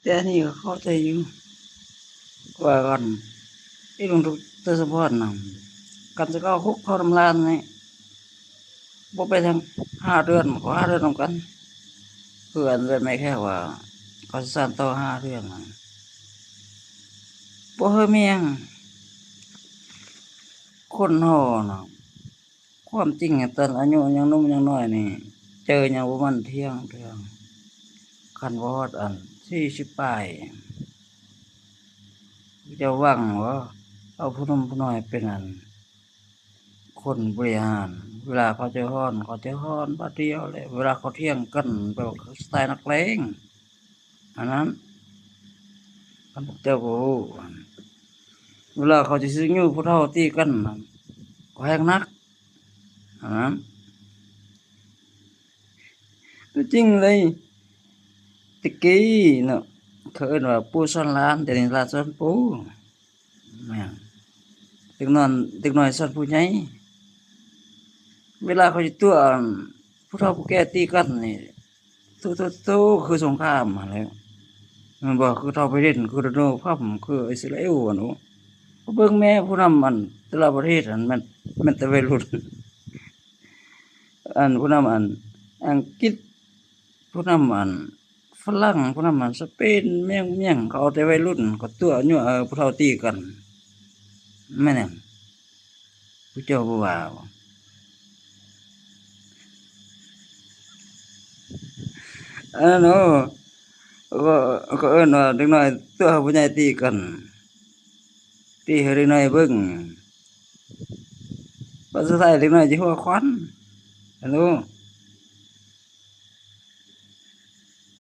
แต่อันนี้ก็เข้าใจอยู่ว่ากันที่ลงทุกเตสปอร์ตนะกันจะเข้าคุกเข้าทำลานนี่บ่ไปทาง5 เดือนก็5 เดือนนำกันเพื่อนเลยไม่แค่ว่าเขาสั่นต่อ5 เดือนบ่เฮอเมียงคนเฮาน่ะความจริงอะตอนอายุยังหนุ่มยังน้อยนี่เจอหยังบ่มันเที่ยงคันบ่ฮอดอัน40ปลายจะหวังว่าเอาผู้หนุ่มผู้น้อยเป็นอันคนบริหารเวลาเขาจะฮ้อนบัดเดียวเลยเวลาเขาเถียงกันแบบสไตล์นักเลงอันนั้นคันพวกเจ้าบ่รู้เวลาเขาสิซื้อนิ้วผู้เฒ่าตีกันนั่นก็แฮงนักอันนั้นตัวจริงเลยตะกี้เนาะเขาเอิ้นว่าปู่ซ่อนหลานแต่นี่หลานซ่อนปู่แม่นเด็กน้อยซ่อนผู้ใหญ่เวลาเขาสิตัวผู้เฒ่าผู้แก่ตีกันนี่โตคือสงครามหั้นแหล้วแม่นบ่คือเท่าประเทศคือโดนัลด์ทรัมป์คืออิสราเอลอะเนาะเบิ่งแม่ผู้นำอันแต่ละประเทศอันแม่นแต่วัยรุ่นอันผู้นำอันอังกฤษผู้นำอันฝรั่งผู้นำอันสเปนแม่งเมี่ยงเขาเอาแต่วัยรุ่นเขาตัวยั่วผู้เฒ่าตีกันแม่นหยังผู้เจ้าบ่ว่าบ่อันนั้นเนาะก็ก็เอิ้นว่าเด็กน้อยตัวผู้ใหญ่ตีกันตีให้เด็กน้อยเบิ่งว่าสุดท้ายเด็กน้อยสิหัวควันฮัลโหล